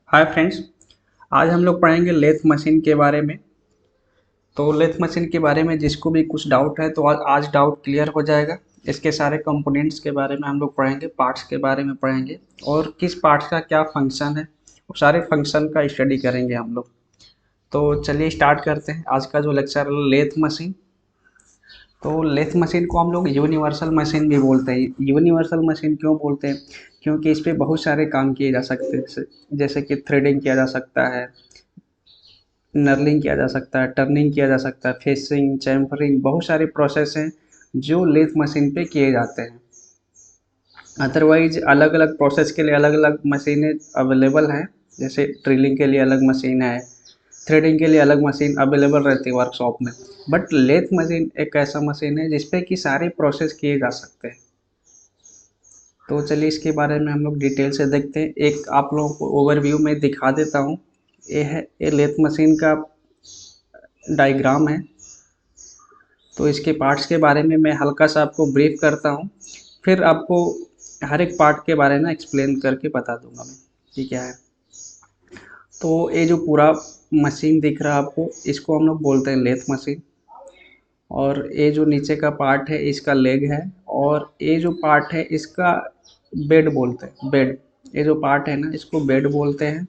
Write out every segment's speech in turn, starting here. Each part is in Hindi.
Hi friends. आज हम लोग पढ़ेंगे लेथ मशीन के बारे में। तो लेथ मशीन के बारे में जिसको भी कुछ डाउट है तो आज डाउट क्लियर हो जाएगा। इसके सारे कंपोनेंट्स के बारे में हम लोग पढ़ेंगे, पार्ट्स के बारे में पढ़ेंगे और किस पार्ट्स का क्या फंक्शन है, वो सारे फंक्शन का स्टडी करेंगे हम लोग। तो चलिए स्टार्ट करते हैं आज का जो लेक्चर है लेथ मशीन। तो लेथ मशीन को हम लोग यूनिवर्सल मशीन भी बोलते हैं। यूनिवर्सल मशीन क्यों बोलते हैं? क्योंकि इस पे बहुत सारे काम किए जा सकते हैं, जैसे कि थ्रेडिंग किया जा सकता है, नर्लिंग किया जा सकता है, टर्निंग किया जा सकता है, फेसिंग, चैम्फरिंग, बहुत सारे प्रोसेस हैं जो लेथ मशीन पे किए जाते हैं। अदरवाइज अलग अलग प्रोसेस के लिए अलग अलग मशीनें अवेलेबल हैं। जैसे ड्रिलिंग के लिए अलग मशीन है, थ्रेडिंग के लिए अलग मशीन अवेलेबल रहती है वर्कशॉप में। बट लेथ मशीन एक ऐसा मशीन है जिसपे कि सारे प्रोसेस किए जा सकते हैं। तो चलिए इसके बारे में हम लोग डिटेल से देखते हैं। एक आप लोगों को ओवरव्यू में दिखा देता हूँ। ये लेथ मशीन का डायग्राम है। तो इसके पार्ट्स के बारे में मैं हल्का सा आपको ब्रीफ करता हूँ, फिर आपको हर एक पार्ट के बारे में एक्सप्लेन करके बता दूंगा मैं कि क्या है। तो ये जो पूरा मशीन दिख रहा है आपको, इसको हम लोग बोलते हैं लेथ मशीन। और ये जो नीचे का पार्ट है इसका लेग है, और ये जो पार्ट है इसका बेड बोलते हैं, बेड। ये जो पार्ट है ना इसको बेड बोलते हैं।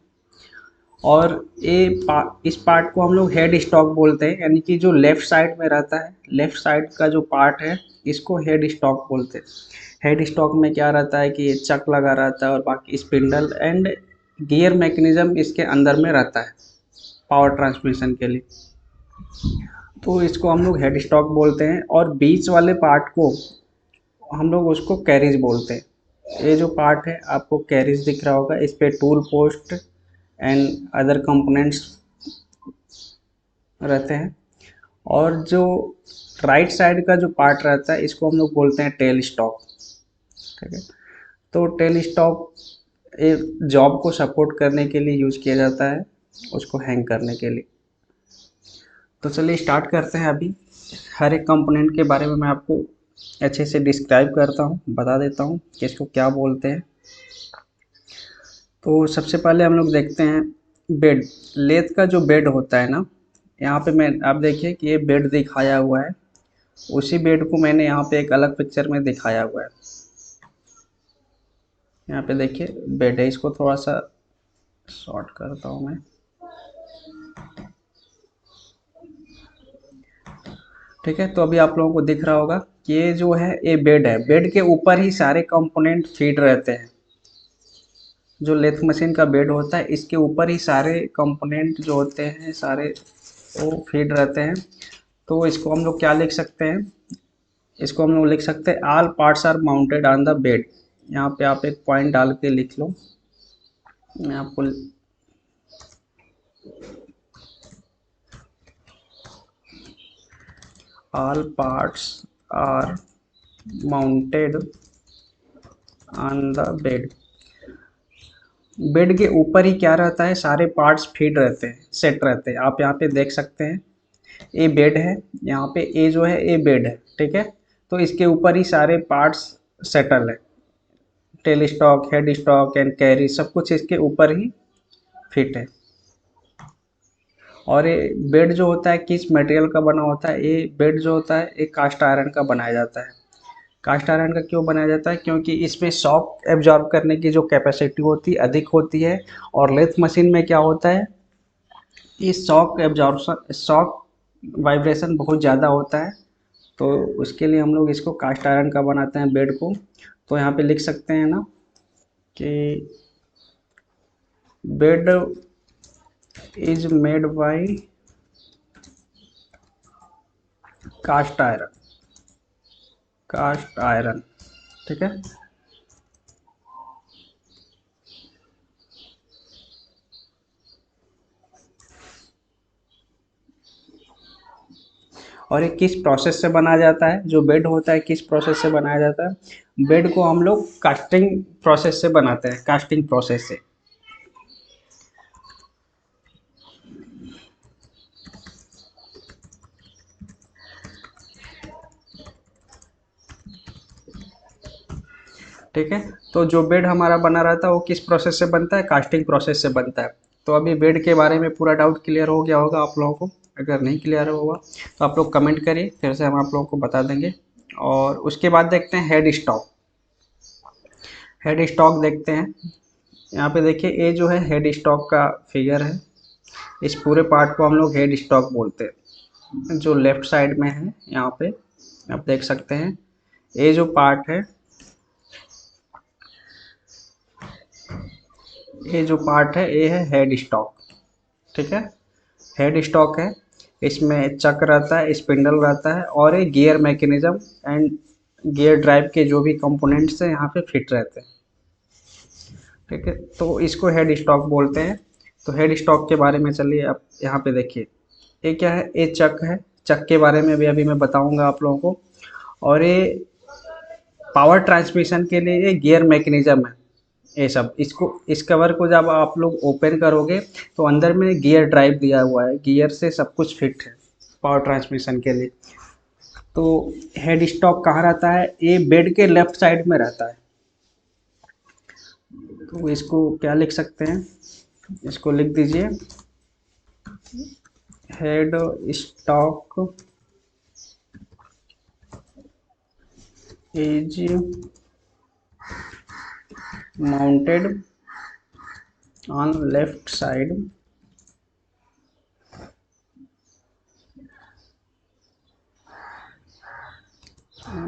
और इस पार्ट को हम लोग हेड स्टॉक बोलते हैं, यानी कि जो लेफ्ट साइड में रहता है, लेफ्ट साइड का जो पार्ट है इसको हेड स्टॉक बोलते हैं। हेड स्टॉक में क्या रहता है कि ये चक लगा रहता है और बाकी स्पिंडल एंड गियर मैकेनिज्म इसके अंदर में रहता है पावर ट्रांसमिशन के लिए। तो इसको हम लोग हेड स्टॉक बोलते हैं। और बीच वाले पार्ट को हम लोग उसको कैरिज बोलते हैं। ये जो पार्ट है आपको कैरिज दिख रहा होगा, इस पे tool post and other components रहते हैं। और जो राइट साइड का जो पार्ट रहता है इसको हम लोग बोलते हैं टेल स्टॉक। ठीक है। तो टेल स्टॉक एक जॉब को सपोर्ट करने के लिए यूज किया जाता है, उसको हैंग करने के लिए। तो चलिए स्टार्ट करते हैं अभी। हर एक कंपोनेंट के बारे में मैं आपको अच्छे से डिस्क्राइब करता हूँ, बता देता हूँ कि इसको क्या बोलते हैं। तो सबसे पहले हम लोग देखते हैं बेड। लेथ का जो बेड होता है ना, यहाँ पे मैं आप देखिए कि ये बेड दिखाया हुआ है। उसी बेड को मैंने यहाँ पे एक अलग पिक्चर में दिखाया हुआ है। यहाँ पे देखिए बेड है, इसको थोड़ा सा शॉर्ट करता हूँ मैं। ठीक है, तो अभी आप लोगों को दिख रहा होगा कि ये जो है ये बेड है। बेड के ऊपर ही सारे कंपोनेंट फिट रहते हैं। जो लेथ मशीन का बेड होता है इसके ऊपर ही सारे कंपोनेंट जो होते हैं सारे वो फिट रहते हैं। तो इसको हम लोग क्या लिख सकते हैं? इसको हम लोग लिख सकते हैं all parts are mounted on the bed. यहाँ पे आप एक पॉइंट डाल के लिख लो। मैं आपको all parts are mounted on the bed. Bed के ऊपर ही क्या रहता है, सारे पार्ट्स फिट रहते हैं, सेट रहते हैं। आप यहाँ पे देख सकते हैं ये बेड है, यहाँ पे ये जो है ये बेड है। ठीक है, तो इसके ऊपर ही सारे पार्ट्स सेटल है। Tell stock, head stock and carry सब कुछ इसके ऊपर ही फिट है। और ये बेड जो होता है किस मटेरियल का बना होता है? ये बेड जो होता है एक कास्ट आयरन का बनाया जाता है। कास्ट आयरन का क्यों बनाया जाता है? क्योंकि इसमें शॉक एब्जॉर्ब करने की जो कैपेसिटी होती है अधिक होती है। और लेथ मशीन में क्या होता है, इस शॉक एब्जॉर्प्शन, शॉक वाइब्रेशन बहुत ज़्यादा होता है। तो उसके लिए हम लोग इसको कास्ट आयरन का बनाते हैं बेड को। तो यहाँ पे लिख सकते हैं ना कि bed is made by cast iron, cast iron. ठीक है। और ये किस प्रोसेस से बनाया जाता है? जो बेड होता है किस प्रोसेस से बनाया जाता है? बेड को हम लोग कास्टिंग प्रोसेस से बनाते हैं, कास्टिंग प्रोसेस से। ठीक है। तो जो बेड हमारा बना रहता है वो किस प्रोसेस से बनता है, कास्टिंग प्रोसेस से बनता है। तो अभी बेड के बारे में पूरा डाउट क्लियर हो गया होगा आप लोगों को। अगर नहीं क्लियर होगा तो आप लोग कमेंट करिए, फिर से हम आप लोगों को बता देंगे। और उसके बाद देखते हैं हेड स्टॉक। हेड स्टॉक देखते हैं। यहाँ पे देखिए, ये जो है हेड स्टॉक का फिगर है। इस पूरे पार्ट को हम लोग हेड स्टॉक बोलते हैं। जो लेफ्ट साइड में है यहाँ पे आप देख सकते हैं, ये जो पार्ट है, ये जो पार्ट है ये है हेड स्टॉक। ठीक है, हेड स्टॉक है। इसमें चक रहता है, स्पिंडल रहता है, और ये gear mechanism and gear drive के जो भी कंपोनेंट्स हैं यहाँ पे फिट रहते हैं। ठीक है, तो इसको हेड स्टॉक बोलते हैं। तो हेड स्टॉक के बारे में चलिए आप यहाँ पे देखिए, ये क्या है, ये चक है। चक के बारे में भी अभी मैं बताऊंगा आप लोगों को। और ये पावर ट्रांसमिशन के लिए ये गियर मैकेनिज्म है। ये सब, इसको, इस कवर को जब आप लोग ओपन करोगे तो अंदर में गियर ड्राइव दिया हुआ है, गियर से सब कुछ फिट है पावर ट्रांसमिशन के लिए। तो हेड स्टॉक कहाँ रहता है, ये बेड के लेफ्ट साइड में रहता है। तो इसको क्या लिख सकते हैं, इसको लिख दीजिए, head stock is mounted on left side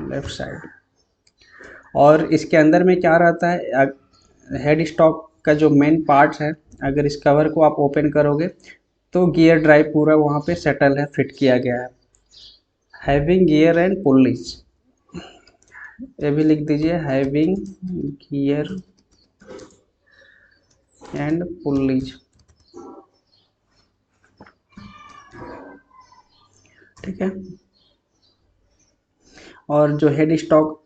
left side. और इसके अंदर में क्या रहता है, हेड स्टॉक का जो मेन पार्ट्स है, अगर इस कवर को आप ओपन करोगे तो गियर ड्राइव पूरा वहाँ पे सेटल है, फिट किया गया है। हैविंग गियर एंड पुल्लीज, ये भी लिख दीजिए, हैविंग गियर एंड पुल्लीज। ठीक है। और जो हेड स्टॉक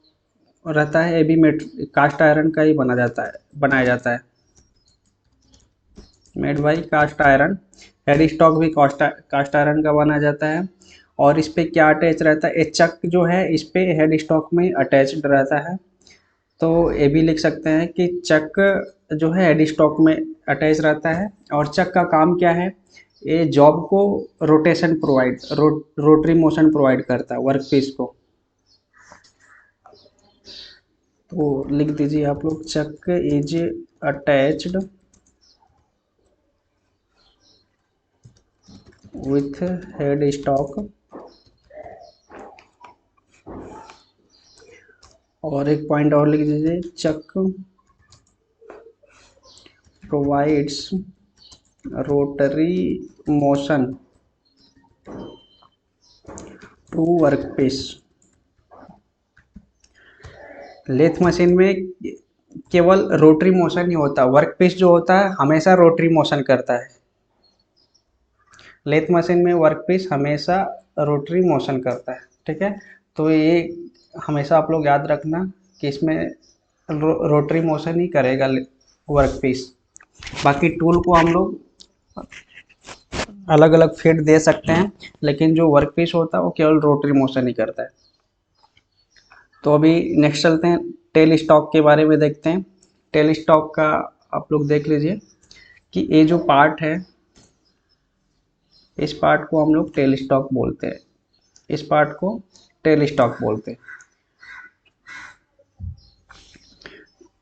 रहता है ये भी कास्ट आयरन का ही बनाया जाता है, made by cast iron. Head stock भी कास्ट आयरन का बनाया जाता है। और इस पे क्या अटैच रहता है, ये चक जो है इस पे हेड स्टॉक में अटैच्ड रहता है। तो ये भी लिख सकते हैं कि चक जो है हेड स्टॉक में अटैच रहता है। और चक का काम क्या है, ये जॉब को रोटेशन रोटरी मोशन प्रोवाइड करता है वर्क पीस को। तो लिख दीजिए आप लोग, chuck is attached with headstock. और एक पॉइंट और लिख दीजिए, chuck provides rotary motion to workpiece. Lathe machine में केवल रोटरी मोशन ही होता है, वर्कपीस जो होता है हमेशा रोटरी मोशन करता है। लेथ मशीन में वर्कपीस हमेशा रोटरी मोशन करता है। ठीक है, तो ये हमेशा आप लोग याद रखना कि इसमें रोटरी मोशन ही करेगा वर्कपीस। बाकी टूल को हम लोग अलग अलग फिट दे सकते हैं, लेकिन जो वर्कपीस होता है वो केवल रोटरी मोशन ही करता है। तो अभी नेक्स्ट चलते हैं, टेल स्टॉक के बारे में देखते हैं। टेल स्टॉक का आप लोग देख लीजिए कि ये जो पार्ट है, इस पार्ट को हम लोग टेल स्टॉक बोलते हैं। इस पार्ट को टेल स्टॉक बोलते हैं।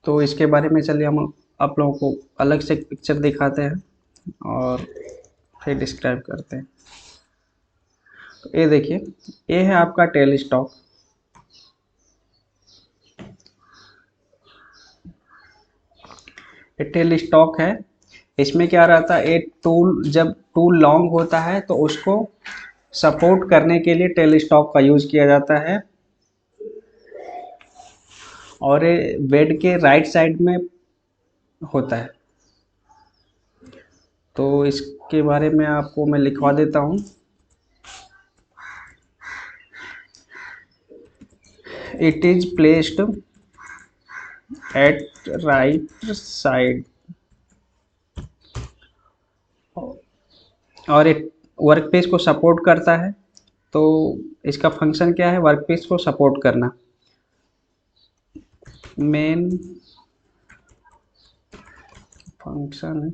तो इसके बारे में चलिए हम आप लोगों को अलग से पिक्चर दिखाते हैं और फिर डिस्क्राइब करते हैं। तो ये देखिए, ये है आपका टेल स्टॉक। ये टेल स्टॉक है। इसमें क्या रहता है, एक टूल, जब टूल लॉन्ग होता है तो उसको सपोर्ट करने के लिए टेल स्टॉक का यूज किया जाता है। और ये बेड के राइट साइड में होता है। तो इसके बारे में आपको मैं लिखवा देता हूँ। It is placed at right side, और एक वर्कपीस को सपोर्ट करता है। तो इसका फंक्शन क्या है, वर्कपीस को सपोर्ट करना। Main function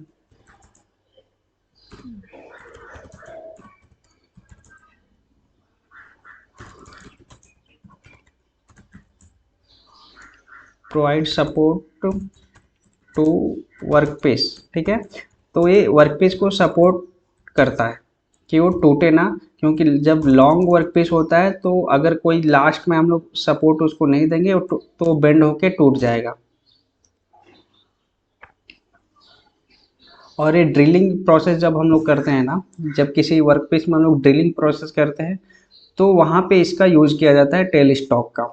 provide support to work piece. ठीक है, तो ये वर्क पीस को सपोर्ट करता है कि वो टूटे ना, क्योंकि जब लॉन्ग वर्क पीस होता है तो अगर कोई लास्ट में हम लोग सपोर्ट उसको नहीं देंगे तो बेंड होके टूट जाएगा। और ये ड्रिलिंग प्रोसेस जब हम लोग करते हैं ना, जब किसी वर्क पीस में हम लोग ड्रिलिंग प्रोसेस करते हैं तो वहाँ पे इसका यूज किया जाता है टेल स्टॉक का।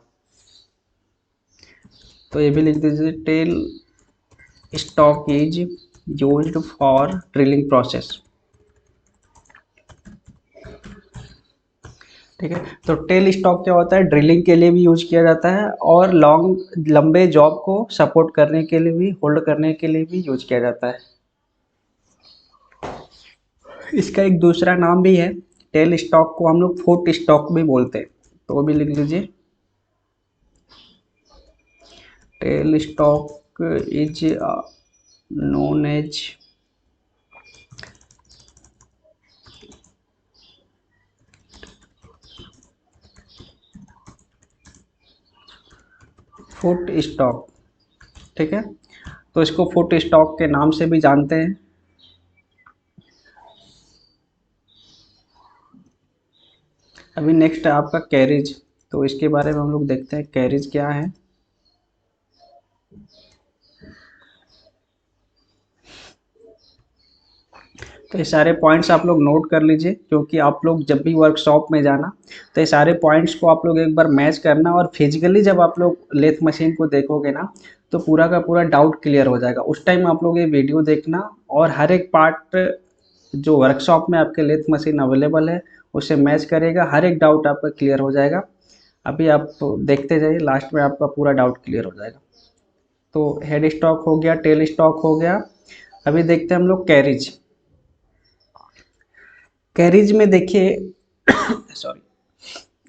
तो ये भी लिख दीजिए, tell stock is used for drilling process. ठीक है, तो टेल स्टॉक क्या होता है, ड्रिलिंग के लिए भी यूज किया जाता है और लॉन्ग लंबे जॉब को सपोर्ट करने के लिए भी, होल्ड करने के लिए भी यूज किया जाता है। इसका एक दूसरा नाम भी है, टेल स्टॉक को हम लोग फुट स्टॉक भी बोलते हैं, तो वो भी लिख लीजिए, tail stock is known as foot stock. ठीक है, तो इसको फुट स्टॉक के नाम से भी जानते हैं। अभी नेक्स्ट है आपका कैरिज, तो इसके बारे में हम लोग देखते हैं कैरिज क्या है। तो ये सारे पॉइंट्स आप लोग नोट कर लीजिए, क्योंकि आप लोग जब भी वर्कशॉप में जाना तो ये सारे पॉइंट्स को आप लोग एक बार मैच करना, और फिजिकली जब आप लोग लेथ मशीन को देखोगे ना तो पूरा का पूरा डाउट क्लियर हो जाएगा। उस टाइम आप लोग ये वीडियो देखना और हर एक पार्ट जो वर्कशॉप में आपके लेथ मशीन अवेलेबल है उससे मैच करेगा, हर एक डाउट आपका क्लियर हो जाएगा। अभी आप देखते जाइए, लास्ट में आपका पूरा डाउट क्लियर हो जाएगा। तो हेड स्टॉक हो गया, टेल स्टॉक हो गया। अभी देखते हैं हम लोग कैरिज। कैरिज में देखिए सॉरी,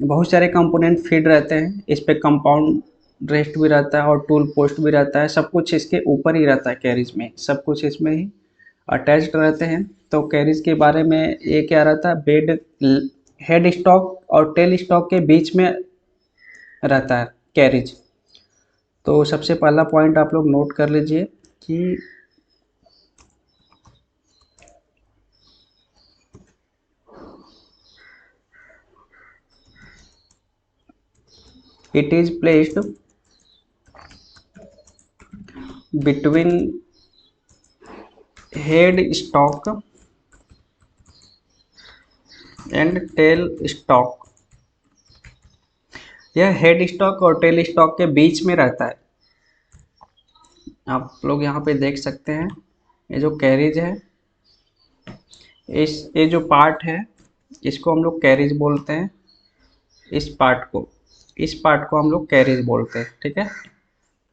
बहुत सारे कंपोनेंट फिट रहते हैं इस पे, कंपाउंड रेस्ट भी रहता है और टूल पोस्ट भी रहता है, सब कुछ इसके ऊपर ही रहता है। कैरिज में सब कुछ इसमें ही अटैच्ड रहते हैं। तो कैरिज के बारे में ये क्या रहता है, बेड हेड स्टॉक और टेल स्टॉक के बीच में रहता है कैरिज। तो सबसे पहला पॉइंट आप लोग नोट कर लीजिए कि it is placed between head stock and tail stock। यह हेड स्टॉक और टेल स्टॉक के बीच में रहता है। आप लोग यहाँ पे देख सकते हैं, ये जो कैरिज है, ये जो पार्ट है इसको हम लोग कैरिज बोलते हैं। इस पार्ट को हम लोग कैरिज बोलते हैं। ठीक है,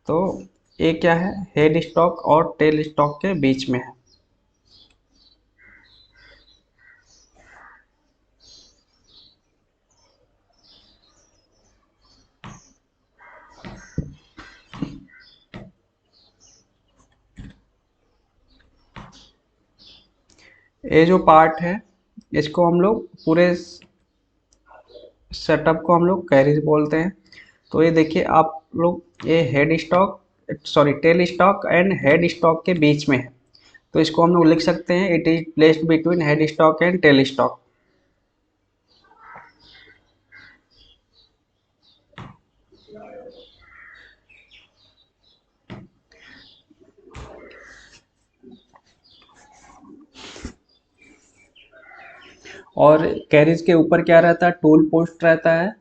तो ये क्या है, हेड स्टॉक और टेल स्टॉक के बीच में है। ये जो पार्ट है इसको हम लोग पूरे सेटअप को हम लोग कैरिज बोलते हैं। तो ये देखिए आप लोग, ये head stock sorry tell stock and head stock के बीच में है, तो इसको हम लोग लिख सकते हैं, it is placed between head stock and tell stock. और कैरिज के ऊपर क्या रहता है, टूल पोस्ट रहता है।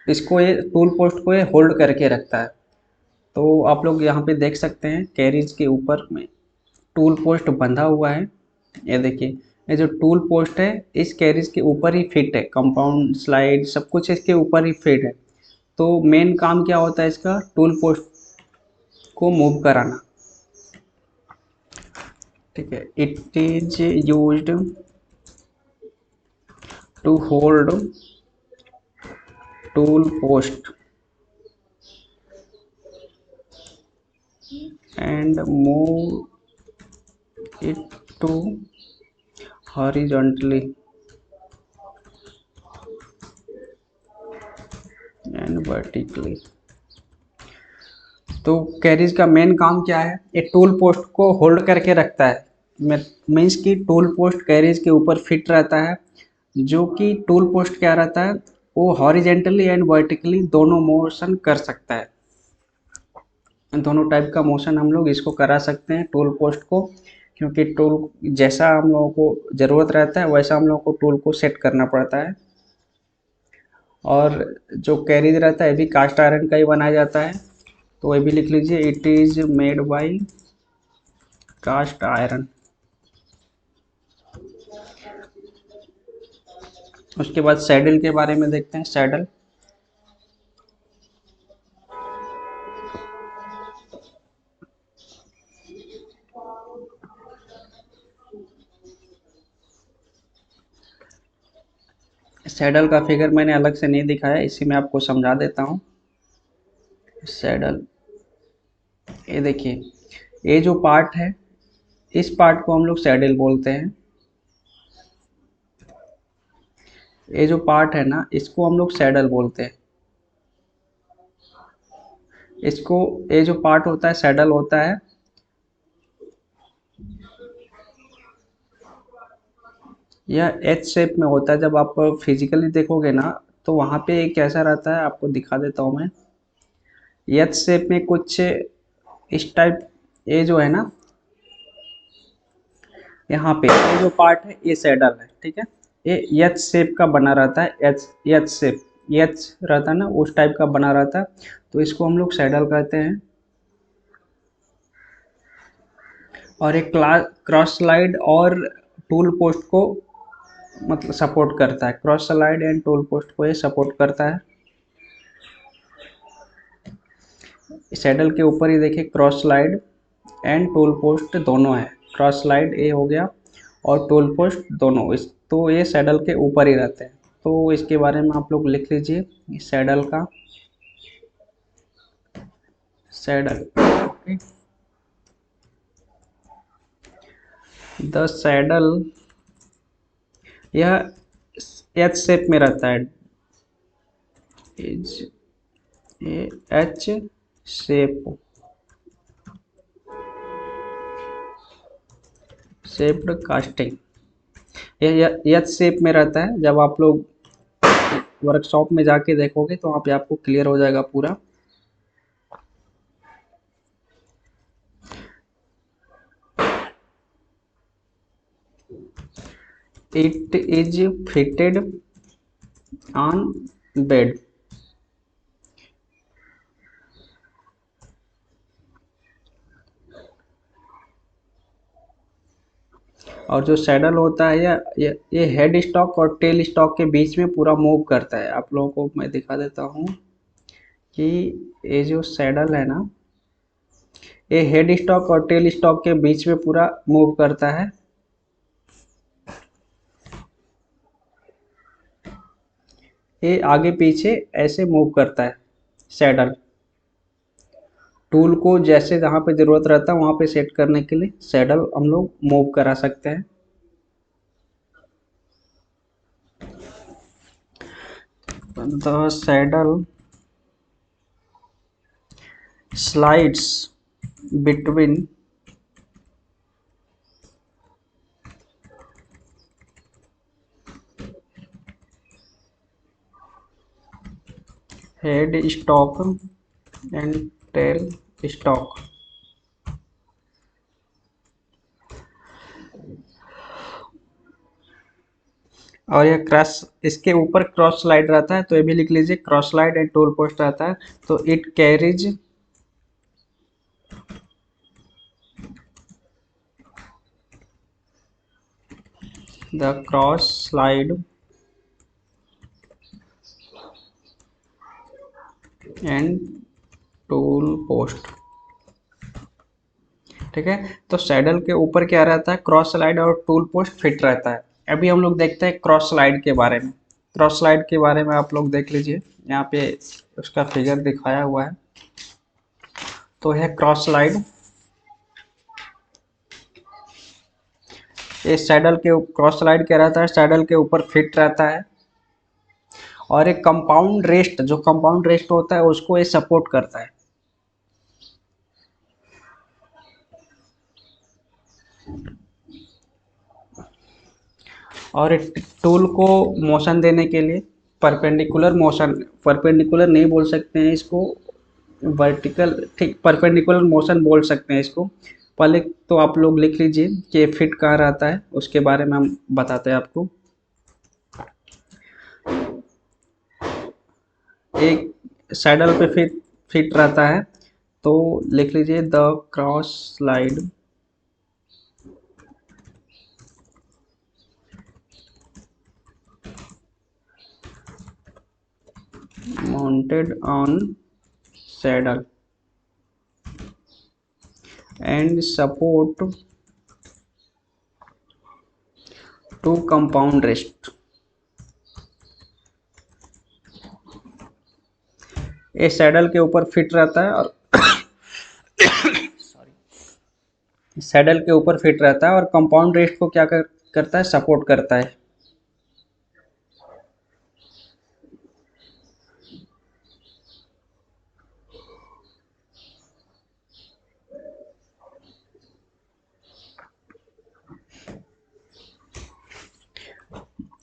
इसको ये टूल पोस्ट को ये होल्ड करके रखता है। तो आप लोग यहाँ पे देख सकते हैं कैरिज के ऊपर में टूल पोस्ट बंधा हुआ है। ये देखिए, ये जो टूल पोस्ट है इस कैरिज के ऊपर ही फिट है, कंपाउंड स्लाइड सब कुछ इसके ऊपर ही फिट है। तो मेन काम क्या होता है इसका, टूल पोस्ट को मूव कराना। ठीक है, it is used to hold tool post and move it to horizontally and vertically। तो कैरिज का मेन काम क्या है, ये टूल पोस्ट को होल्ड करके रखता है। मीन्स कि टूल पोस्ट कैरिज के ऊपर फिट रहता है, जो कि टूल पोस्ट क्या रहता है, वो हॉरिजेंटली एंड वर्टिकली दोनों मोशन कर सकता है। दोनों टाइप का मोशन हम लोग इसको करा सकते हैं टूल पोस्ट को, क्योंकि टूल जैसा हम लोगों को ज़रूरत रहता है वैसा हम लोगों को टूल को सेट करना पड़ता है। और जो कैरिज रहता है ये भी कास्ट आयरन का ही बनाया जाता है, तो ये भी लिख लीजिए, it is made by cast iron. उसके बाद सैडल के बारे में देखते हैं। सैडल सैडल का फिगर मैंने अलग से नहीं दिखाया, इसी में आपको समझा देता हूँ। सैडल, ये देखिए, ये जो पार्ट है इस पार्ट को हम लोग सैडल बोलते हैं। ये जो पार्ट है ना इसको हम लोग सैडल बोलते हैं। इसको, ये जो पार्ट होता है सैडल होता है। यह एच शेप में होता है। जब आप फिजिकली देखोगे ना तो वहाँ पे एक कैसा रहता है, आपको दिखा देता हूँ मैं। एच शेप में कुछ इस टाइप, ये जो है ना यहाँ पे ये जो पार्ट है ये सैडल है, ठीक है। ये एच शेप का बना रहता है, एच एच शेप, एच रहता है ना उस टाइप का बना रहता है, तो इसको हम लोग सैडल कहते हैं। और एक क्रॉस स्लाइड और टूल पोस्ट को मतलब सपोर्ट करता है। Cross slide and tool post को ये सपोर्ट करता है। सैडल के ऊपर ही देखिए cross slide and tool post दोनों है। क्रॉस स्लाइड ये हो गया और टूल पोस्ट दोनों, इस तो ये सैडल के ऊपर ही रहते हैं। तो इसके बारे में आप लोग लिख लीजिए, सैडल का, सैडल। द सैडल, यह एच शेप में रहता है, is H shape, shaped casting, यह एच शेप में रहता है। जब आप लोग वर्कशॉप में जाके देखोगे तो वहाँ पे आपको क्लियर हो जाएगा पूरा। It is fitted on bed. और जो सैडल होता है ये हेड स्टॉक और टेल स्टॉक के बीच में पूरा मूव करता है। आप लोगों को मैं दिखा देता हूँ कि ये जो सैडल है ना ये हेड स्टॉक और टेल स्टॉक के बीच में पूरा मूव करता है। ये आगे पीछे ऐसे मूव करता है सैडल। टूल को जैसे जहाँ पे ज़रूरत रहता है वहाँ पे सेट करने के लिए सैडल हम लोग मूव करा सकते हैं। The saddle slides between head stock and tell stock. और यह क्रॉस, इसके ऊपर क्रॉस स्लाइड रहता है, तो ये भी लिख लीजिए, cross slide and tool post रहता है। तो it carries the cross slide and tool post, ठीक है। तो सैडल के ऊपर क्या रहता है, क्रॉस स्लाइड और टूल पोस्ट फिट रहता है। अभी हम लोग देखते हैं क्रॉस स्लाइड के बारे में। क्रॉस स्लाइड के बारे में आप लोग देख लीजिए, यहाँ पे उसका फिगर दिखाया हुआ है। तो है क्रॉस स्लाइड। ये सैडल के क्रॉस स्लाइड क्या रहता है, सैडल के ऊपर फिट रहता है और एक कंपाउंड रेस्ट, जो कंपाउंड रेस्ट होता है उसको ये सपोर्ट करता है। और एक टूल को मोशन देने के लिए परपेंडिकुलर मोशन, परपेंडिकुलर नहीं बोल सकते हैं इसको, वर्टिकल, ठीक, परपेंडिकुलर मोशन बोल सकते हैं इसको। पहले तो आप लोग लिख लीजिए कि फिट कहाँ रहता है, उसके बारे में हम बताते हैं आपको। एक सैडल पे फिट फिट रहता है, तो लिख लीजिए the cross slide mounted on saddle and support to compound rest। ये सैडल के ऊपर फिट रहता है और सैडल के ऊपर फिट रहता है और कंपाउंड रेस्ट को क्या करता है, सपोर्ट करता है।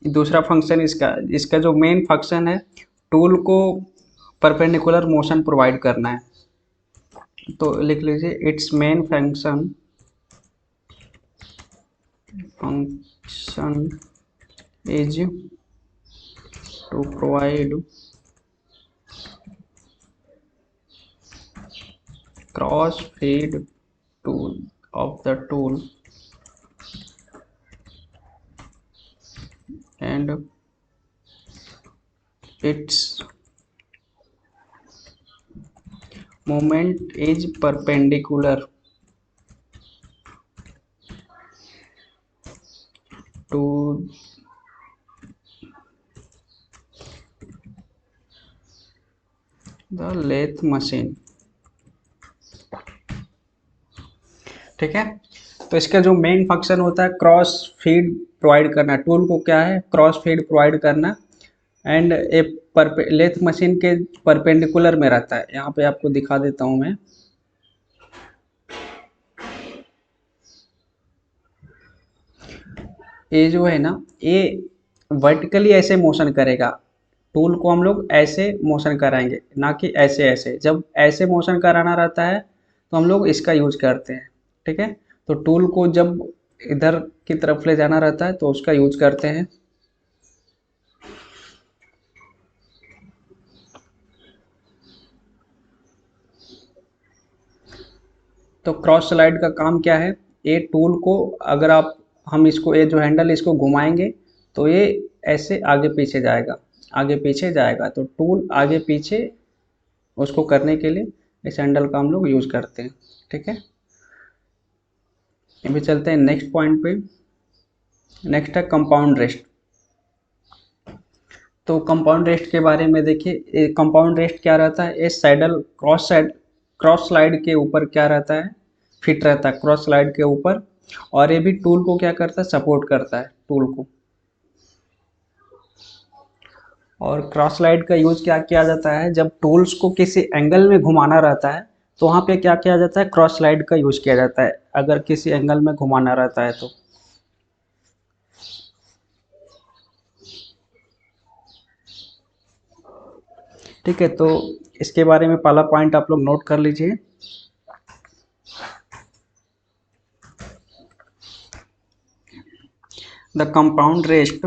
दूसरा फंक्शन इसका, इसका जो मेन फंक्शन है, टूल को परपेंडिकुलर मोशन प्रोवाइड करना है। तो लिख लीजिए its main function is to provide cross feed tool of the tool and its moment is perpendicular to the lathe machine। ठीक है, तो इसका जो मेन फंक्शन होता है क्रॉस फीड प्रोवाइड करना, टूल को क्या है, क्रॉस फीड प्रोवाइड करना, एंड ए लेथ मशीन के परपेंडिकुलर में रहता है। यहाँ पे आपको दिखा देता हूँ मैं, ये जो है ना, ये वर्टिकली ऐसे मोशन करेगा, टूल को हम लोग ऐसे मोशन कराएंगे, ना कि ऐसे ऐसे। जब ऐसे मोशन कराना रहता है तो हम लोग इसका यूज करते हैं। ठीक है, तो टूल को जब इधर की तरफ ले जाना रहता है तो उसका यूज करते हैं। तो क्रॉस स्लाइड का काम क्या है, ये टूल को अगर आप, हम इसको, ये जो हैंडल इसको घुमाएंगे तो ये ऐसे आगे पीछे जाएगा, आगे पीछे जाएगा। तो टूल आगे पीछे उसको करने के लिए इस हैंडल का हम लोग यूज करते हैं। ठीक है, अभी चलते हैं नेक्स्ट पॉइंट पे। नेक्स्ट है कंपाउंड रेस्ट। तो कंपाउंड रेस्ट के बारे में देखिए, कंपाउंड रेस्ट क्या रहता है, ये सैडल क्रॉस स्लाइड के ऊपर क्या रहता है, फिट रहता है क्रॉस स्लाइड के ऊपर, और ये भी टूल को क्या करता है, सपोर्ट करता है टूल को। और क्रॉस स्लाइड का यूज क्या किया जाता है, जब टूल्स को किसी एंगल में घुमाना रहता है तो वहाँ पे क्या किया जाता है, क्रॉस स्लाइड का यूज किया जाता है, अगर किसी एंगल में घुमाना रहता है तो। ठीक है, तो इसके बारे में पहला पॉइंट आप लोग नोट कर लीजिए। The compound rest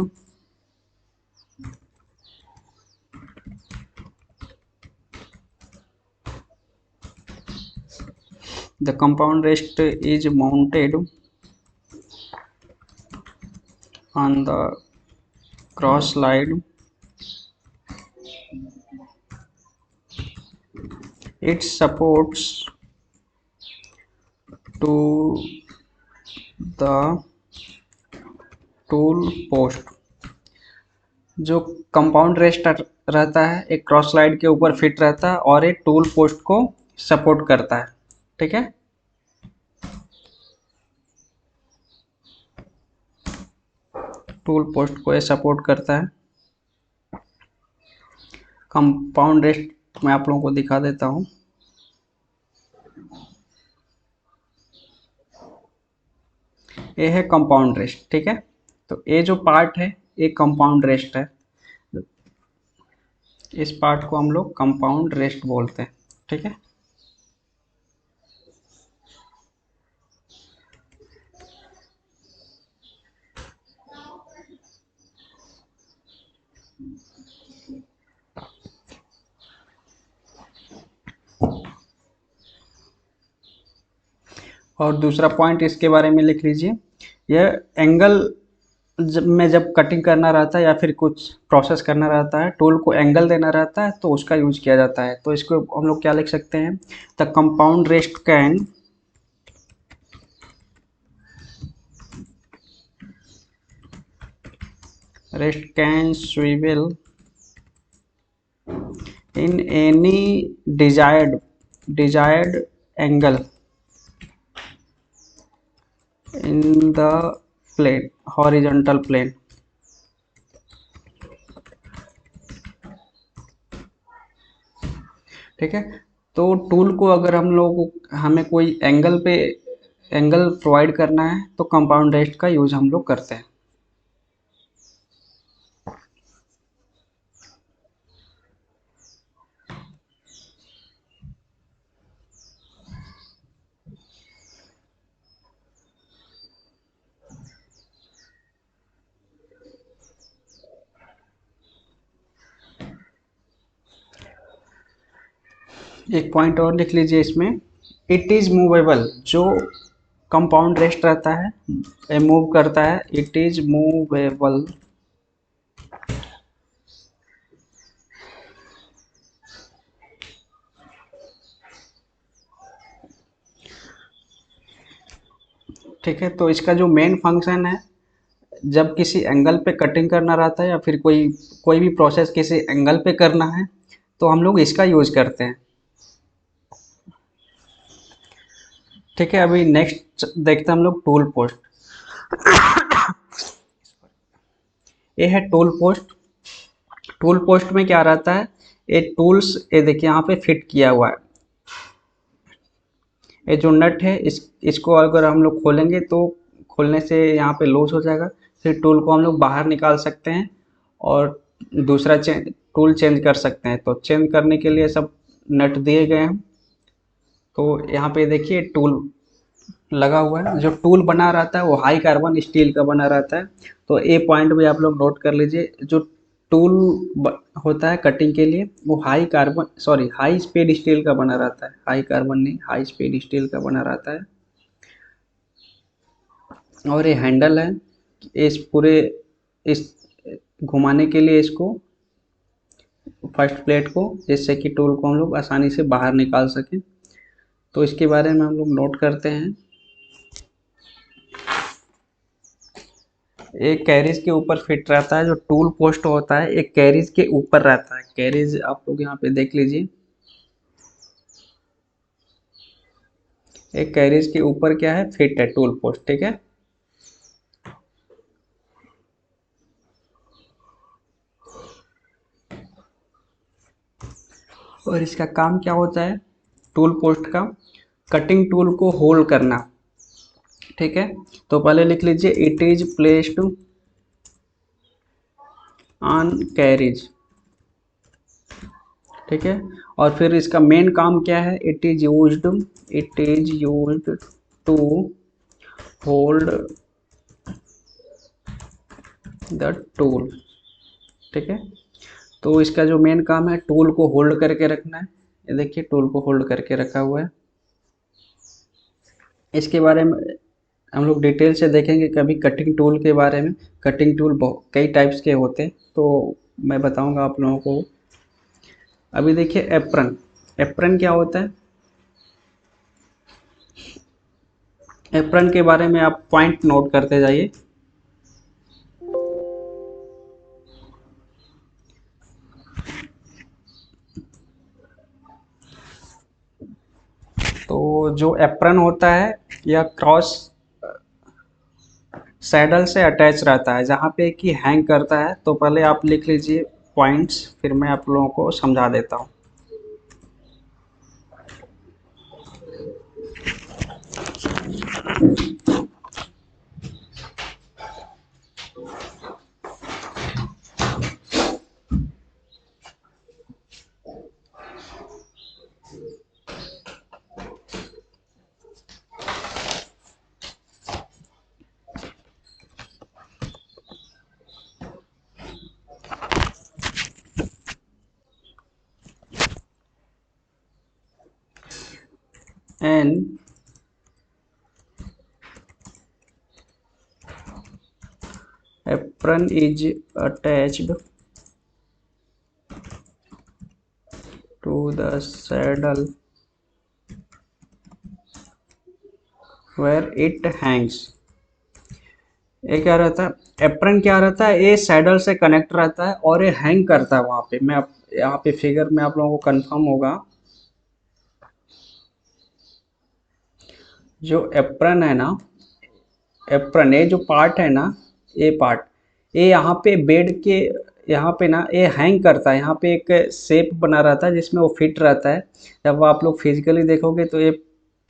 is mounted on the cross slide। It supports to the tool post। जो कंपाउंड रेस्ट रहता है एक क्रॉस स्लाइड के ऊपर फिट रहता है और एक टूल पोस्ट को सपोर्ट करता है। ठीक है। टूल पोस्ट को ये सपोर्ट करता है। कंपाउंड रेस्ट मैं आप लोगों को दिखा देता हूँ। ये है कंपाउंड रेस्ट, ठीक है। तो ये जो पार्ट है ये कंपाउंड रेस्ट है। इस पार्ट को हम लोग कंपाउंड रेस्ट बोलते हैं, ठीक है। और दूसरा पॉइंट इसके बारे में लिख लीजिए, यह एंगल जब कटिंग करना रहता है या फिर कुछ प्रोसेस करना रहता है, टूल को एंगल देना रहता है, तो उसका यूज किया जाता है। तो इसको हम लोग क्या लिख सकते हैं, the compound rest can swivel in any desired angle in the plane, horizontal plane। ठीक है। तो टूल को अगर हम लोग हमें कोई एंगल प्रोवाइड करना है तो कंपाउंड रेस्ट का यूज हम लोग करते हैं। एक पॉइंट और लिख लीजिए इसमें, इट इज मूवेबल। जो कंपाउंड रेस्ट रहता है मूव करता है, इट इज मूवेबल। ठीक है। तो इसका जो मेन फंक्शन है, जब किसी एंगल पे कटिंग करना रहता है या फिर कोई भी प्रोसेस किसी एंगल पे करना है तो हम लोग इसका यूज करते हैं। ठीक है। अभी नेक्स्ट देखते हैं हम लोग टूल पोस्ट। ये है टूल पोस्ट। टूल पोस्ट में क्या रहता है, ये टूल्स, ये देखिए यहाँ पे फिट किया हुआ है। ये जो नट है इसको अगर हम लोग खोलेंगे तो खोलने से यहाँ पे लूज हो जाएगा। फिर टूल को हम लोग बाहर निकाल सकते हैं और दूसरा टूल चेंज कर सकते हैं। तो चेंज करने के लिए सब नट दिए गए हैं। तो यहाँ पे देखिए टूल लगा हुआ है। जो टूल बना रहता है वो हाई कार्बन स्टील का बना रहता है। तो ये पॉइंट भी आप लोग नोट कर लीजिए, जो टूल होता है कटिंग के लिए वो हाई स्पीड स्टील का बना रहता है। हाई कार्बन नहीं, हाई स्पीड स्टील का बना रहता है। और ये हैंडल है, इस घुमाने के लिए इसको फर्स्ट प्लेट को, जिससे कि टूल को हम लोग आसानी से बाहर निकाल सकें। तो इसके बारे में हम लोग नोट करते हैं। एक कैरिज के ऊपर फिट रहता है। जो टूल पोस्ट होता है एक कैरिज के ऊपर रहता है। कैरिज आप लोग यहाँ पे देख लीजिए, एक कैरिज के ऊपर क्या है, फिट है टूल पोस्ट, ठीक है। और इसका काम क्या होता है टूल पोस्ट का, कटिंग टूल को होल्ड करना, ठीक है। तो पहले लिख लीजिए, it is placed on carriage, ठीक है। और फिर इसका मेन काम क्या है, it is used to hold the tool, ठीक है। तो इसका जो मेन काम है टूल को होल्ड करके रखना है। ये देखिए टूल को होल्ड करके रखा हुआ है। इसके बारे में हम लोग डिटेल से देखेंगे कभी कटिंग टूल के बारे में। कटिंग टूल कई टाइप्स के होते हैं, तो मैं बताऊंगा आप लोगों को। अभी देखिए एप्रन। एप्रन क्या होता है, एप्रन के बारे में आप पॉइंट नोट करते जाइए। तो जो एप्रन होता है यह क्रॉस सैडल से अटैच रहता है, जहाँ पे कि हैंग करता है। तो पहले आप लिख लीजिए पॉइंट्स, फिर मैं आप लोगों को समझा देता हूँ। An apron is attached to the saddle where it hangs। ये क्या रहता है, एप्रन क्या रहता है, ये सैडल से कनेक्ट रहता है और ये हैंग करता है वहां पे। मैं यहाँ पे फिगर में आप लोगों को कंफर्म होगा, जो एप्रन है ना, एप्रन ये जो पार्ट है ना, ये पार्ट, ये यहाँ पे बेड के यहाँ पे ना ये हैंग करता है। यहाँ पे एक शेप बना रहता है जिसमें वो फिट रहता है। जब आप लोग फिजिकली देखोगे तो ये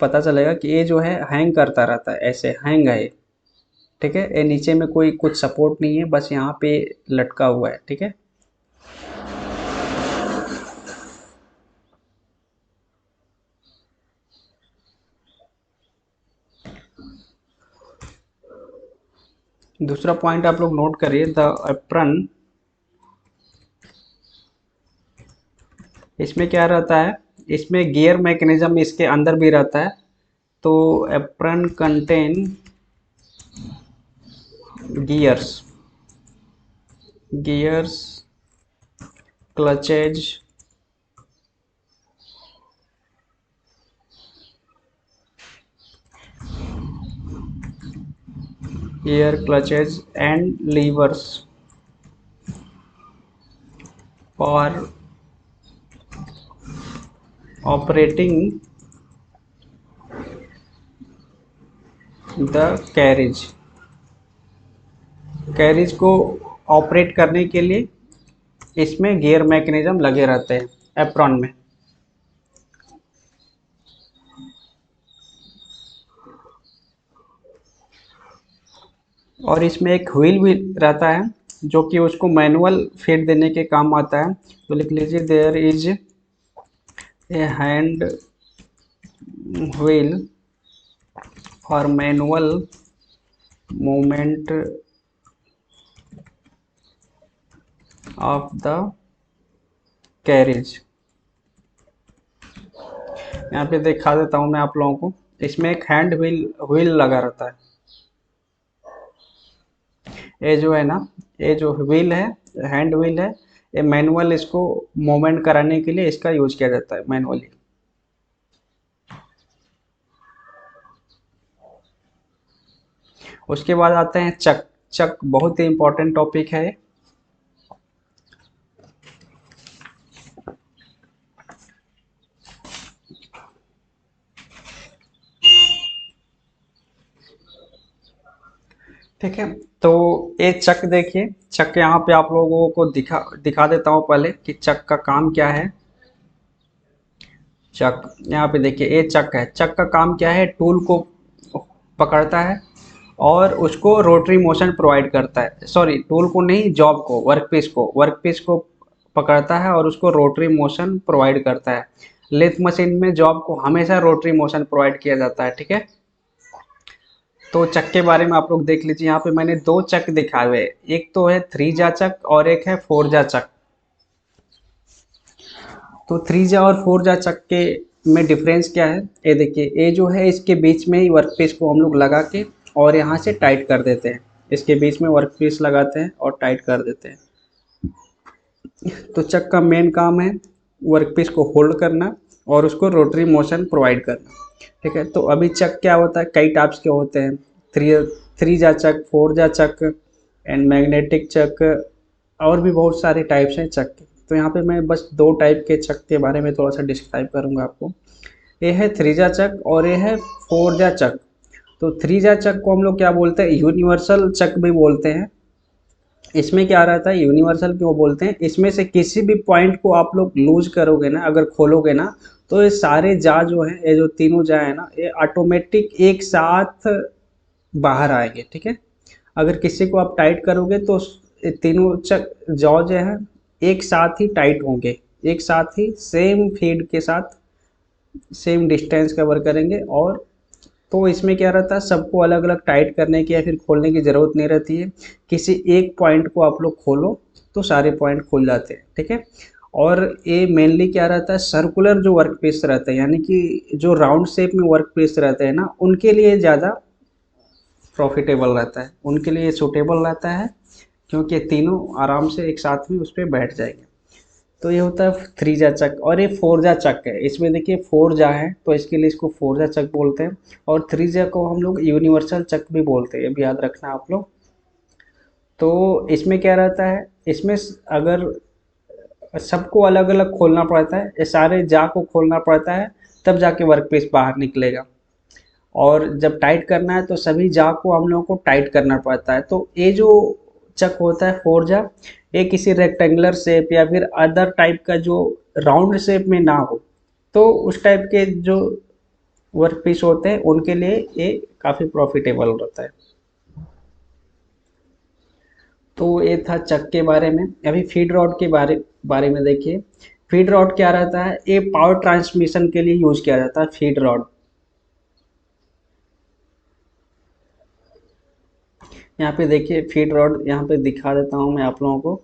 पता चलेगा कि ये जो है हैंग करता रहता है, ऐसे हैंग है ये। ठीक है, ये नीचे में कोई कुछ सपोर्ट नहीं है, बस यहाँ पे लटका हुआ है। ठीक है, दूसरा पॉइंट आप लोग नोट करिए, द एप्रन, इसमें क्या रहता है, इसमें गियर मैकेनिज्म इसके अंदर भी रहता है। तो apron contain gears, gears, clutches, gear clutches and levers for operating the carriage. Carriage को ऑपरेट करने के लिए इसमें गियर मैकेनिज्म लगे रहते हैं एप्रॉन में। और इसमें एक व्हील भी रहता है जो कि उसको मैनुअल फीड देने के काम आता है। तो लिख लीजिए, there is a hand wheel for manual movement of the carriage. यहाँ पे दिखा देता हूँ मैं आप लोगों को, इसमें एक हैंड व्हील लगा रहता है। ये जो है ना, ये जो व्हील है, हैंड व्हील है, ये मैनुअल इसको मूवमेंट कराने के लिए इसका यूज किया जाता है मैनुअली। उसके बाद आते हैं चक। चक बहुत ही इंपॉर्टेंट टॉपिक है। ठीक है, तो ये चक देखिए, चक यहाँ पे आप लोगों को दिखा देता हूँ पहले कि चक का काम क्या है। चक यहाँ पे देखिए, ये चक है। चक का काम क्या है, टूल को पकड़ता है और उसको रोटरी मोशन प्रोवाइड करता है। सॉरी, टूल को नहीं, जॉब को, वर्कपीस को पकड़ता है और उसको रोटरी मोशन प्रोवाइड करता है। लेथ मशीन में जॉब को हमेशा रोटरी मोशन प्रोवाइड किया जाता है। ठीक है, तो चक के बारे में आप लोग देख लीजिए। यहाँ पे मैंने दो चक दिखाए हुए, एक तो है 3 जा चक और एक है 4 जा चक। तो 3 जा और 4 जा चक के में डिफरेंस क्या है, ये देखिए, ये जो है इसके बीच में ही वर्कपीस को हम लोग लगा के और यहाँ से टाइट कर देते हैं। इसके बीच में वर्कपीस लगाते हैं और टाइट कर देते हैं। तो चक का मेन काम है वर्कपीस को होल्ड करना और उसको रोटरी मोशन प्रोवाइड करना। ठीक है, तो अभी चक क्या होता है, कई टाइप्स के होते हैं, थ्री जा चक, 4 जा चक एंड मैग्नेटिक चक, और भी बहुत सारे टाइप्स हैं चक के। तो यहाँ पे मैं बस 2 टाइप के चक के बारे में थोड़ा सा डिस्क्राइब करूँगा आपको। ये है थ्रीजा चक और ये है फोरजा चक। तो थ्रीजा चक को हम लोग क्या बोलते हैं, यूनिवर्सल चक भी बोलते हैं। इसमें क्या रहता है, यूनिवर्सल क्यों बोलते हैं, इसमें से किसी भी पॉइंट को आप लोग लूज करोगे ना, अगर खोलोगे ना, तो ये सारे जा जो है, ये जो तीनों जा है ना, ये ऑटोमेटिक एक साथ बाहर आएंगे। ठीक है, अगर किसी को आप टाइट करोगे तो ये तीनों चक जॉ जो है एक साथ ही टाइट होंगे, एक साथ ही सेम फीड के साथ सेम डिस्टेंस कवर करेंगे। और तो इसमें क्या रहता है, सबको अलग अलग टाइट करने की या फिर खोलने की ज़रूरत नहीं रहती है। किसी एक पॉइंट को आप लोग खोलो तो सारे पॉइंट खुल जाते हैं। ठीक है, और ये मेनली क्या रहता है, सर्कुलर जो वर्क पीस रहता है, यानी कि जो राउंड शेप में वर्क पीस रहते हैं ना, उनके लिए ज़्यादा प्रॉफिटेबल रहता है, उनके लिए सूटेबल रहता है, क्योंकि तीनों आराम से एक साथ में उस पर बैठ जाएंगे। तो ये होता है थ्रीजा चक। और ये फोरजा चक है, इसमें देखिए फोरजा है तो इसके लिए इसको फोरजा चक बोलते हैं। और थ्रीजा को हम लोग यूनिवर्सल चक भी बोलते हैं, ये भी याद रखना आप लोग। तो इसमें क्या रहता है, इसमें अगर सबको अलग अलग खोलना पड़ता है, ये सारे जा को खोलना पड़ता है, तब जाके वर्क पीस बाहर निकलेगा। और जब टाइट करना है तो सभी जा को हम लोगों को टाइट करना पड़ता है। तो ये जो चक होता है फोरजा, ये किसी रेक्टेंगुलर शेप या फिर अदर टाइप का जो राउंड शेप में ना हो, तो उस टाइप के जो वर्क पीस होते हैं उनके लिए ये काफ़ी प्रॉफिटेबल रहता है। तो ये था चक के बारे में। अभी फीड रॉड के बारे में देखिए। फीड रॉड क्या रहता है, ये पावर ट्रांसमिशन के लिए यूज किया जाता है फीड रॉड। यहाँ पे देखिए फीड रॉड, यहाँ पे दिखा देता हूँ मैं आप लोगों को।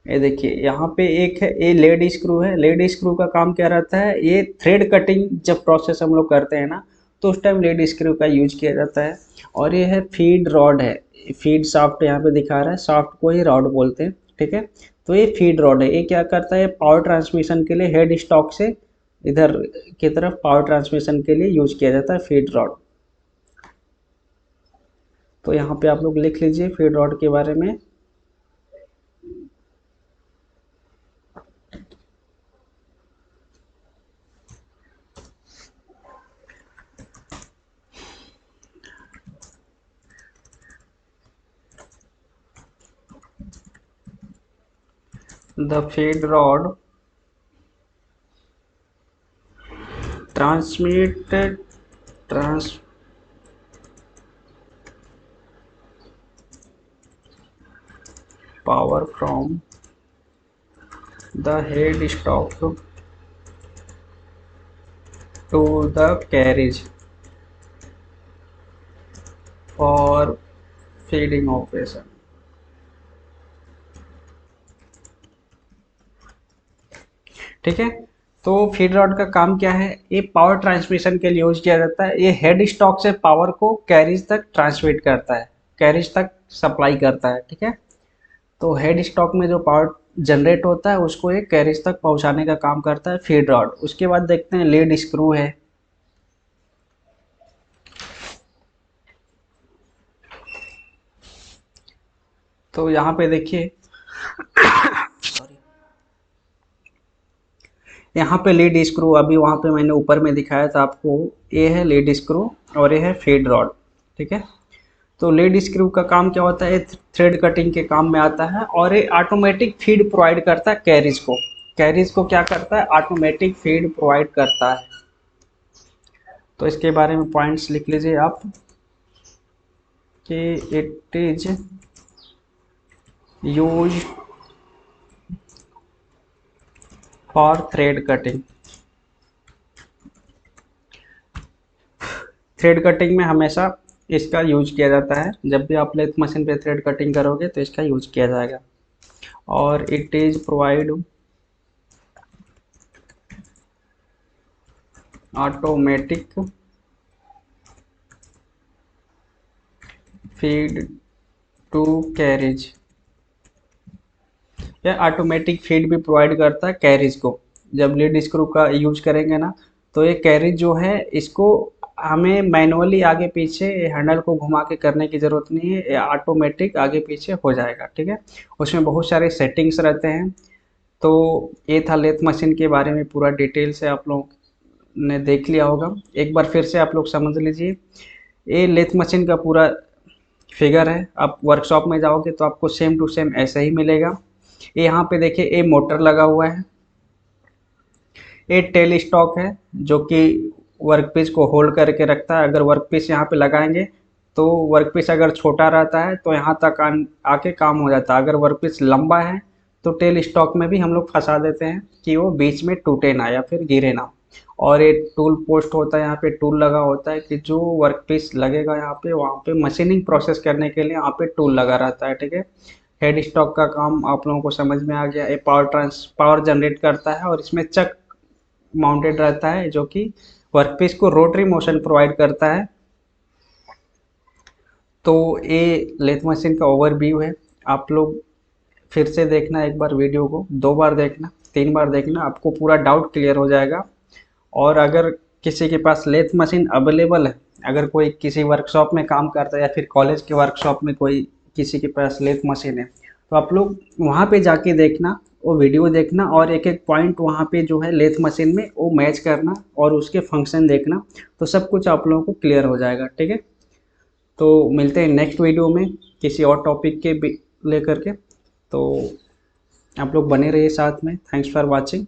ये देखिए यहाँ पे एक है, ये लेड स्क्रू है। लेड स्क्रू का काम क्या रहता है, ये थ्रेड कटिंग जब प्रोसेस हम लोग करते हैं ना, तो उस टाइम लेड स्क्रू का यूज किया जाता है। और ये है फीड रॉड है, फीड शाफ्ट यहाँ पे दिखा रहा है, शाफ्ट को ही रॉड बोलते हैं। ठीक है, तो ये फीड रॉड है, ये क्या करता है, पावर ट्रांसमिशन के लिए हेड स्टॉक से इधर की तरफ पावर ट्रांसमिशन के लिए यूज किया जाता है फीड रॉड। तो यहाँ पे आप लोग लिख लीजिए फीड रॉड के बारे में। The feed rod transmitted trans power from the head stock to the carriage for feeding operation। ठीक है, तो फीड रॉड का काम क्या है, ये पावर ट्रांसमिशन के लिए यूज किया जाता है। ये हेड स्टॉक से पावर को कैरिज तक ट्रांसमिट करता है, कैरिज तक सप्लाई करता है। ठीक है, तो हेड स्टॉक में जो पावर जनरेट होता है उसको ये कैरिज तक पहुंचाने का काम करता है फीड रॉड। उसके बाद देखते हैं लीड स्क्रू है। तो यहाँ पे देखिए यहाँ पे लीड स्क्रू, अभी वहाँ पे मैंने ऊपर में दिखाया था आपको, ये है लीड स्क्रू और ये है फीड रॉड। ठीक है, तो लीड स्क्रू का काम क्या होता है, थ्रेड कटिंग के काम में आता है। और ये ऑटोमेटिक फीड प्रोवाइड करता है कैरिज को। कैरिज को क्या करता है, ऑटोमेटिक फीड प्रोवाइड करता है। तो इसके बारे में पॉइंट्स लिख लीजिए आप कि it is use for thread cutting. Thread cutting में हमेशा इसका यूज किया जाता है, जब भी आप लेथ मशीन पे थ्रेड कटिंग करोगे तो इसका यूज किया जाएगा। और it is provide automatic feed to carriage. यह ऑटोमेटिक फीड भी प्रोवाइड करता है कैरिज को। जब लीड स्क्रू का यूज करेंगे ना, तो ये कैरिज जो है इसको हमें मैनुअली आगे पीछे हैंडल को घुमा के करने की ज़रूरत नहीं है, ये ऑटोमेटिक आगे पीछे हो जाएगा। ठीक है, उसमें बहुत सारे सेटिंग्स रहते हैं, तो ये था लेथ मशीन के बारे में पूरा डिटेल से आप लोग ने देख लिया होगा। एक बार फिर से आप लोग समझ लीजिए, ये लेथ मशीन का पूरा फिगर है। आप वर्कशॉप में जाओगे तो आपको सेम टू सेम ऐसा ही मिलेगा। ये यहाँ पे देखिए, ये मोटर लगा हुआ है, ये टेल स्टॉक है जो कि वर्कपीस को होल्ड करके रखता है। अगर वर्कपीस यहाँ पे लगाएंगे तो वर्कपीस अगर छोटा रहता है तो यहाँ तक आके काम हो जाता है। अगर वर्कपीस लंबा है तो टेल स्टॉक में भी हम लोग फंसा देते हैं कि वो बीच में टूटे ना या फिर गिरे ना। और ये टूल पोस्ट होता है, यहाँ पे टूल लगा होता है कि जो वर्कपीस लगेगा यहाँ पे, वहाँ पे मशीनिंग प्रोसेस करने के लिए यहाँ पे टूल लगा रहता है। ठीक है, हेड स्टॉक का काम आप लोगों को समझ में आ गया। ये पावर जनरेट करता है और इसमें चक माउंटेड रहता है जो कि वर्कपीस को रोटरी मोशन प्रोवाइड करता है। तो ये लेथ मशीन का ओवरव्यू है। आप लोग फिर से देखना, एक बार वीडियो को 2 बार देखना, 3 बार देखना, आपको पूरा डाउट क्लियर हो जाएगा। और अगर किसी के पास लेथ मशीन अवेलेबल है, अगर कोई किसी वर्कशॉप में काम करता है या फिर कॉलेज के वर्कशॉप में कोई किसी के पास लेथ मशीन है, तो आप लोग वहाँ पे जाके देखना, वो वीडियो देखना और एक एक पॉइंट वहाँ पे जो है लेथ मशीन में वो मैच करना और उसके फंक्शन देखना, तो सब कुछ आप लोगों को क्लियर हो जाएगा। ठीक है, तो मिलते हैं नेक्स्ट वीडियो में किसी और टॉपिक के लेकर के। तो आप लोग बने रहिए साथ में। Thanks for watching.